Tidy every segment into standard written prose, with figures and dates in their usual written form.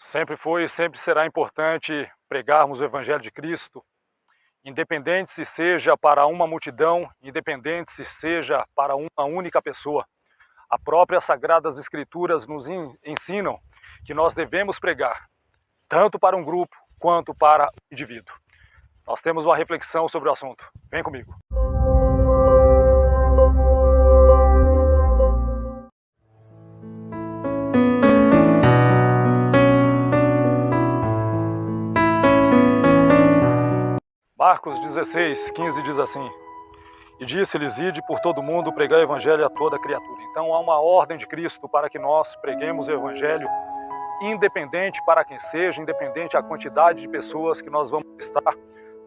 Sempre foi e sempre será importante pregarmos o Evangelho de Cristo, independente se seja para uma multidão, independente se seja para uma única pessoa. As próprias Sagradas Escrituras nos ensinam que nós devemos pregar, tanto para um grupo quanto para um indivíduo. Nós temos uma reflexão sobre o assunto. Vem comigo. Marcos 16:15 diz assim: E disse-lhes: Ide por todo mundo, pregai o evangelho a toda criatura. Então há uma ordem de Cristo para que nós preguemos o evangelho, independente para quem seja, independente a quantidade de pessoas que nós vamos estar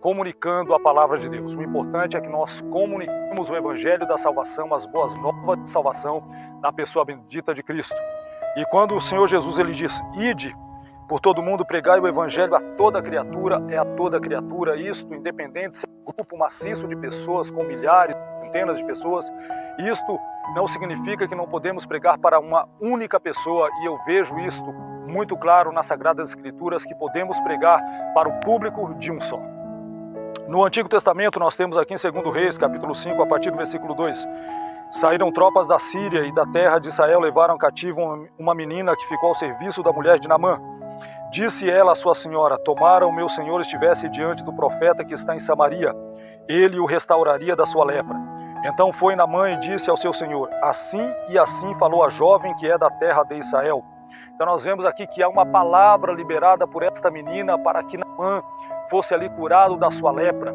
comunicando a palavra de Deus. O importante é que nós comuniquemos o evangelho da salvação, as boas novas de salvação na pessoa bendita de Cristo. E quando o Senhor Jesus ele diz: Ide por todo mundo, pregai o evangelho a toda criatura, é a toda criatura, isto independente se é um grupo maciço de pessoas, com milhares, centenas de pessoas. Isto não significa que não podemos pregar para uma única pessoa, e eu vejo isto muito claro nas Sagradas Escrituras, que podemos pregar para o público de um só. No Antigo Testamento nós temos aqui em 2 Reis, capítulo 5, a partir do versículo 2, saíram tropas da Síria e da terra de Israel, levaram cativo uma menina que ficou ao serviço da mulher de Naamã. Disse ela à sua senhora: Tomara o meu senhor estivesse diante do profeta que está em Samaria, ele o restauraria da sua lepra. Então foi Naamã e disse ao seu senhor: Assim e assim falou a jovem que é da terra de Israel. Então nós vemos aqui que há uma palavra liberada por esta menina para que Naamã fosse ali curado da sua lepra.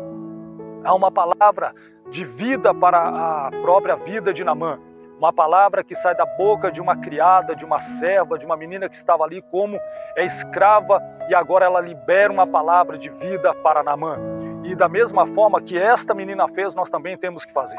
Há uma palavra de vida para a própria vida de Naamã. Uma palavra que sai da boca de uma criada, de uma serva, de uma menina que estava ali como escrava, e agora ela libera uma palavra de vida para Naamã. E da mesma forma que esta menina fez, nós também temos que fazer.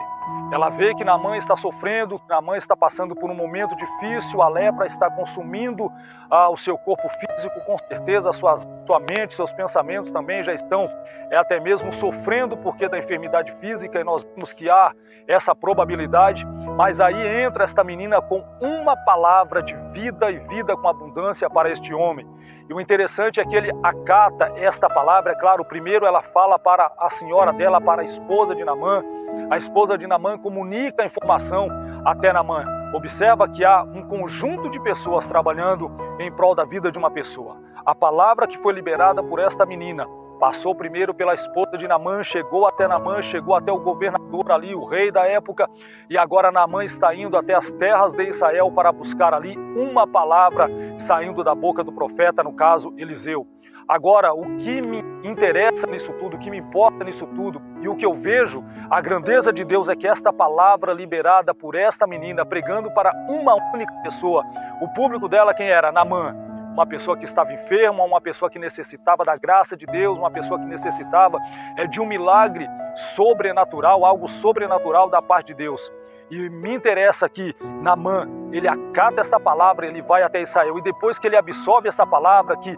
Ela vê que Naamã está sofrendo, que Naamã está passando por um momento difícil, a lepra está consumindo o seu corpo físico, com certeza sua mente, seus pensamentos também já estão até mesmo sofrendo porque da enfermidade física, e nós vemos que há essa probabilidade, mas aí entra esta menina com uma palavra de vida e vida com abundância para este homem. E o interessante é que ele acata esta palavra. É claro, primeiro ela fala para a senhora dela, para a esposa de Naamã. A esposa de Naamã comunica a informação até Naamã. Observa que há um conjunto de pessoas trabalhando em prol da vida de uma pessoa. A palavra que foi liberada por esta menina passou primeiro pela esposa de Naamã, chegou até Naamã, chegou até o governador ali, o rei da época, e agora Naamã está indo até as terras de Israel para buscar ali uma palavra saindo da boca do profeta, no caso Eliseu. Agora, o que me interessa nisso tudo, o que me importa nisso tudo, e o que eu vejo, a grandeza de Deus é que esta palavra liberada por esta menina, pregando para uma única pessoa, o público dela quem era? Naamã. Uma pessoa que estava enferma, uma pessoa que necessitava da graça de Deus, uma pessoa que necessitava de um milagre sobrenatural, algo sobrenatural da parte de Deus. E me interessa que Naamã, ele acata esta palavra, ele vai até Israel, e depois que ele absorve essa palavra, que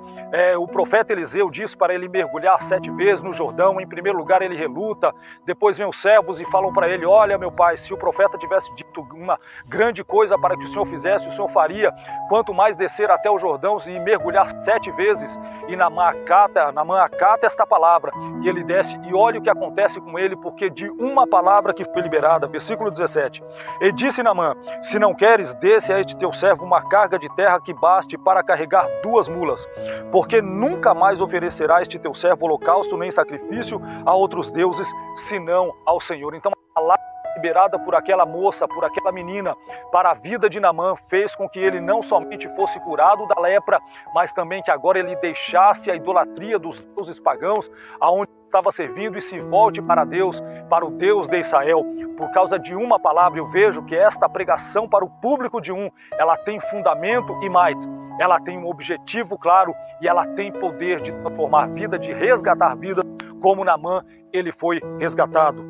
o profeta Eliseu diz para ele mergulhar 7 vezes no Jordão, em primeiro lugar ele reluta, depois vem os servos e falam para ele: Olha, meu pai, se o profeta tivesse dito uma grande coisa para que o senhor fizesse, o senhor faria, quanto mais descer até o Jordão e mergulhar 7 vezes. E Naamã acata esta palavra, e ele desce, e olha o que acontece com ele, porque de uma palavra que foi liberada, versículo 17, e disse Naamã: Se não queres, desce a este teu servo uma carga de terra que baste para carregar 2 mulas, porque nunca mais oferecerá este teu servo holocausto nem sacrifício a outros deuses, senão ao Senhor. Então a palavra liberada por aquela moça, por aquela menina, para a vida de Naamã, fez com que ele não somente fosse curado da lepra, mas também que agora ele deixasse a idolatria dos deuses pagãos, aonde estava servindo, e se volte para Deus, para o Deus de Israel. Por causa de uma palavra, eu vejo que esta pregação para o público de um, ela tem fundamento e mais, ela tem um objetivo claro, e ela tem poder de transformar vida, de resgatar vida, como Naamã ele foi resgatado.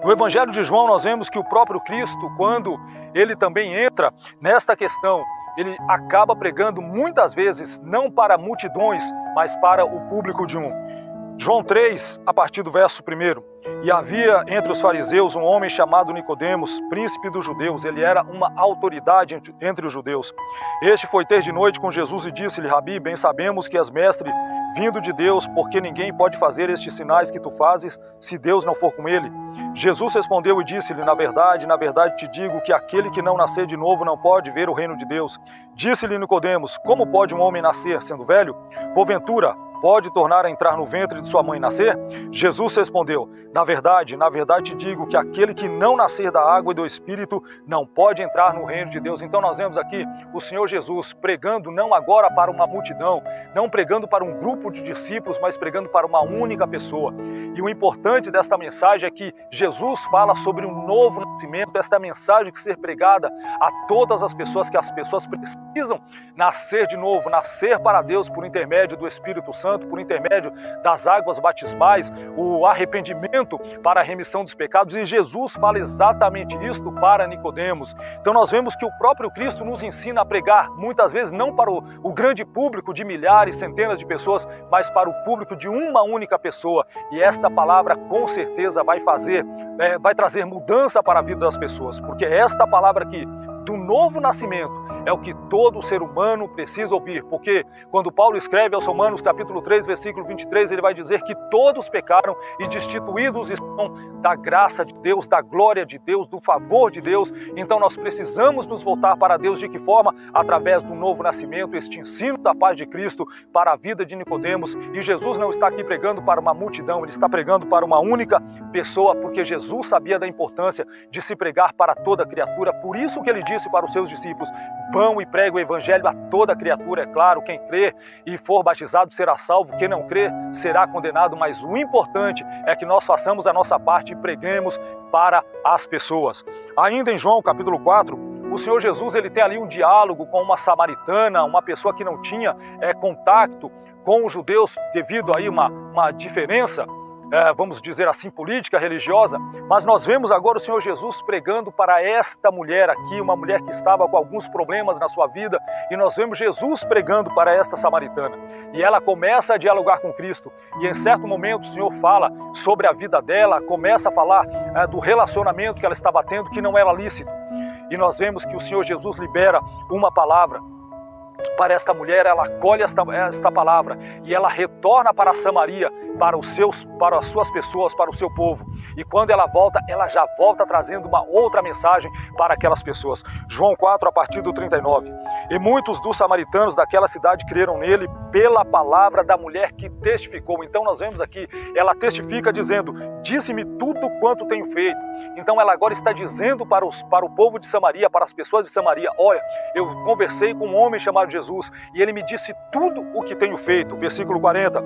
No Evangelho de João nós vemos que o próprio Cristo, quando ele também entra nesta questão, ele acaba pregando muitas vezes não para multidões, mas para o público de um. João 3, a partir do verso 1. E havia entre os fariseus um homem chamado Nicodemos, príncipe dos judeus. Ele era uma autoridade entre os judeus. Este foi ter de noite com Jesus e disse-lhe: Rabi, bem sabemos que és mestre vindo de Deus, porque ninguém pode fazer estes sinais que tu fazes se Deus não for com ele. Jesus respondeu e disse-lhe: na verdade te digo que aquele que não nascer de novo não pode ver o reino de Deus. Disse-lhe Nicodemos: como pode um homem nascer sendo velho? Porventura pode tornar a entrar no ventre de sua mãe e nascer? Jesus respondeu: na verdade te digo que aquele que não nascer da água e do Espírito não pode entrar no reino de Deus. Então nós vemos aqui o Senhor Jesus pregando não agora para uma multidão, não pregando para um grupo de discípulos, mas pregando para uma única pessoa. E o importante desta mensagem é que Jesus fala sobre um novo nascimento, esta mensagem que ser pregada a todas as pessoas, que as pessoas precisam nascer de novo, nascer para Deus por intermédio do Espírito Santo, por intermédio das águas batismais, o arrependimento para a remissão dos pecados, e Jesus fala exatamente isto para Nicodemos. Então nós vemos que o próprio Cristo nos ensina a pregar, muitas vezes não para o grande público de milhares, centenas de pessoas, mas para o público de uma única pessoa, e esta palavra com certeza vai trazer mudança para a vida das pessoas, porque esta palavra aqui, do novo nascimento, é o que todo ser humano precisa ouvir, porque quando Paulo escreve aos Romanos capítulo 3, versículo 23, ele vai dizer que todos pecaram e destituídos estão da graça de Deus, da glória de Deus, do favor de Deus. Então nós precisamos nos voltar para Deus. De que forma? Através do novo nascimento, este ensino da paz de Cristo para a vida de Nicodemos. E Jesus não está aqui pregando para uma multidão, ele está pregando para uma única pessoa, porque Jesus sabia da importância de se pregar para toda criatura. Por isso que ele disse para os seus discípulos: vão e preguem o evangelho a toda criatura. É claro, quem crer e for batizado será salvo, quem não crer será condenado, mas o importante é que nós façamos a nossa parte e preguemos para as pessoas. Ainda em João capítulo 4, o Senhor Jesus ele tem ali um diálogo com uma samaritana, uma pessoa que não tinha contato com os judeus devido aí uma diferença, vamos dizer assim, política, religiosa, mas nós vemos agora o Senhor Jesus pregando para esta mulher aqui, uma mulher que estava com alguns problemas na sua vida, e nós vemos Jesus pregando para esta samaritana, e ela começa a dialogar com Cristo, e em certo momento o Senhor fala sobre a vida dela, começa a falar do relacionamento que ela estava tendo, que não era lícito, e nós vemos que o Senhor Jesus libera uma palavra para esta mulher, ela acolhe esta palavra e ela retorna para Samaria, para as suas pessoas, para o seu povo. E quando ela já volta trazendo uma outra mensagem para aquelas pessoas. João 4, a partir do 39. E muitos dos samaritanos daquela cidade creram nele pela palavra da mulher que testificou. Então nós vemos aqui, ela testifica dizendo: disse-me tudo quanto tenho feito. Então ela agora está dizendo para o povo de Samaria, para as pessoas de Samaria: olha, eu conversei com um homem chamado Jesus e ele me disse tudo o que tenho feito. Versículo 40.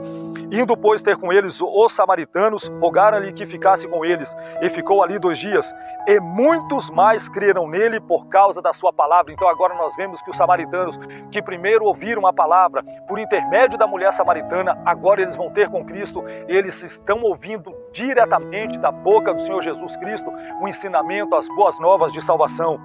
Indo, pois, ter com eles os samaritanos, rogaram-lhe que ficasse com eles, e ficou ali 2 dias, e muitos mais creram nele por causa da sua palavra. Então agora nós vemos que os samaritanos, que primeiro ouviram a palavra por intermédio da mulher samaritana, agora eles vão ter com Cristo, eles estão ouvindo diretamente da boca do Senhor Jesus Cristo o ensinamento, as boas novas de salvação.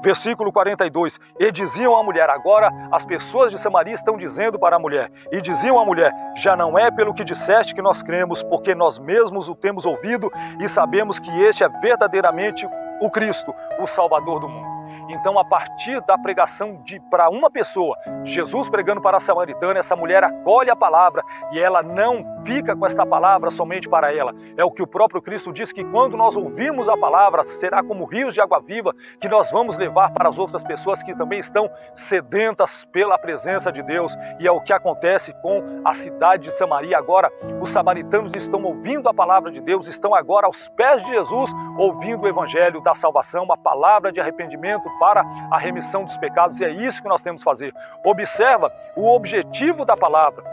Versículo 42, e diziam à mulher, agora as pessoas de Samaria estão dizendo para a mulher, e diziam à mulher: já não é pelo que disseste que nós cremos, porque nós mesmos o temos ouvido e sabemos que este é verdadeiramente o Cristo, o Salvador do mundo. Então, a partir da pregação para uma pessoa, Jesus pregando para a samaritana, essa mulher acolhe a palavra e ela não fica com esta palavra somente para ela. É o que o próprio Cristo diz, que quando nós ouvirmos a palavra, será como rios de água viva que nós vamos levar para as outras pessoas que também estão sedentas pela presença de Deus. E é o que acontece com a cidade de Samaria. Agora, os samaritanos estão ouvindo a palavra de Deus, estão agora aos pés de Jesus, ouvindo o evangelho da salvação, uma palavra de arrependimento para a remissão dos pecados, e é isso que nós temos que fazer. Observa o objetivo da palavra,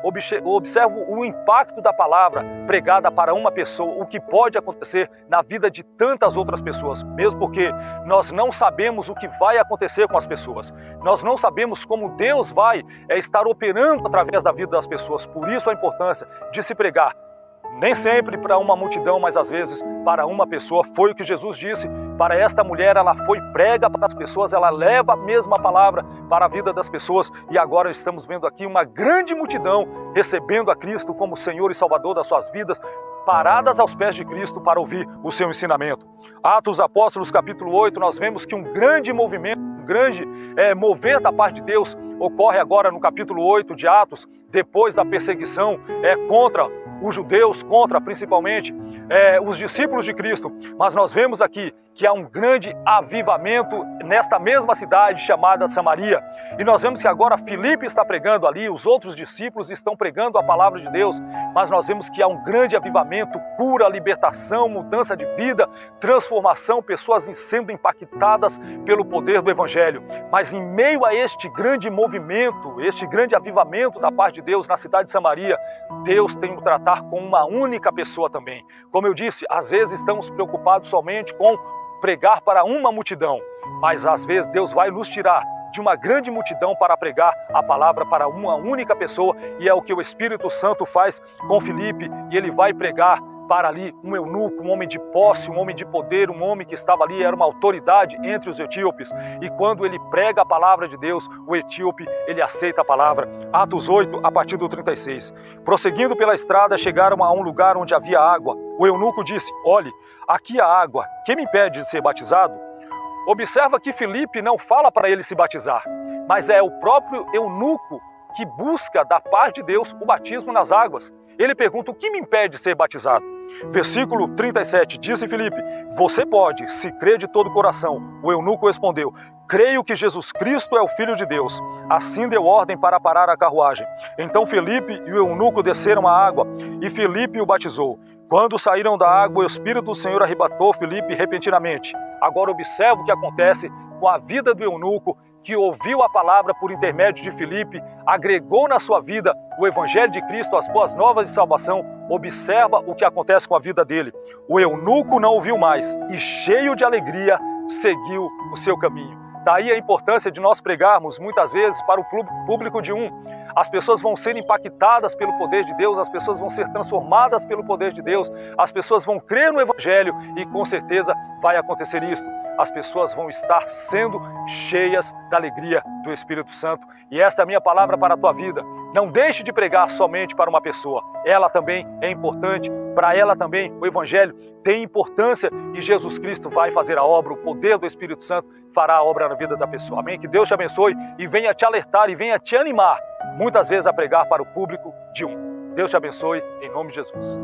observa o impacto da palavra pregada para uma pessoa, o que pode acontecer na vida de tantas outras pessoas, mesmo porque nós não sabemos o que vai acontecer com as pessoas, nós não sabemos como Deus vai estar operando através da vida das pessoas, por isso a importância de se pregar Nem sempre para uma multidão, mas às vezes para uma pessoa. Foi o que Jesus disse para esta mulher. Ela foi prega para as pessoas, ela leva a mesma palavra para a vida das pessoas. E agora estamos vendo aqui uma grande multidão recebendo a Cristo como Senhor e Salvador das suas vidas, paradas aos pés de Cristo para ouvir o seu ensinamento. Atos Apóstolos, capítulo 8, nós vemos que um grande movimento, um grande mover da parte de Deus ocorre agora no capítulo 8 de Atos, depois da perseguição contra os judeus, contra principalmente os discípulos de Cristo. Mas nós vemos aqui que há um grande avivamento nesta mesma cidade chamada Samaria. E nós vemos que agora Filipe está pregando ali, os outros discípulos estão pregando a palavra de Deus, mas nós vemos que há um grande avivamento, cura, libertação, mudança de vida, transformação, pessoas sendo impactadas pelo poder do Evangelho. Mas em meio a este grande movimento, este grande avivamento da parte de Deus na cidade de Samaria, Deus tem que tratar com uma única pessoa também. Como eu disse, às vezes estamos preocupados somente com pregar para uma multidão, mas às vezes Deus vai nos tirar de uma grande multidão para pregar a palavra para uma única pessoa, e é o que o Espírito Santo faz com Filipe, e ele vai pregar para ali um eunuco, um homem de posse, um homem de poder, um homem que estava ali, era uma autoridade entre os etíopes, e quando ele prega a palavra de Deus, o etíope, ele aceita a palavra. Atos 8, a partir do 36. Prosseguindo pela estrada, chegaram a um lugar onde havia água. O eunuco disse: olhe, aqui há água, quem me impede de ser batizado? Observa que Filipe não fala para ele se batizar, mas é o próprio eunuco que busca da parte de Deus o batismo nas águas. Ele pergunta: o que me impede de ser batizado? Versículo 37, disse Filipe: você pode, se crê de todo o coração. O eunuco respondeu: creio que Jesus Cristo é o Filho de Deus. Assim deu ordem para parar a carruagem. Então Filipe e o eunuco desceram à água, e Filipe o batizou. Quando saíram da água, o Espírito do Senhor arrebatou Filipe repentinamente. Agora observa o que acontece com a vida do eunuco, que ouviu a palavra por intermédio de Filipe, agregou na sua vida o Evangelho de Cristo, as boas novas de salvação. Observa o que acontece com a vida dele. O eunuco não ouviu mais e, cheio de alegria, seguiu o seu caminho. Daí a importância de nós pregarmos muitas vezes para o público de um. As pessoas vão ser impactadas pelo poder de Deus, as pessoas vão ser transformadas pelo poder de Deus, as pessoas vão crer no Evangelho e com certeza vai acontecer isso. As pessoas vão estar sendo cheias da alegria do Espírito Santo. E esta é a minha palavra para a tua vida. Não deixe de pregar somente para uma pessoa. Ela também é importante. Para ela também o Evangelho tem importância e Jesus Cristo vai fazer a obra. O poder do Espírito Santo fará a obra na vida da pessoa. Amém? Que Deus te abençoe e venha te alertar e venha te animar muitas vezes a pregar para o público de um. Deus te abençoe em nome de Jesus.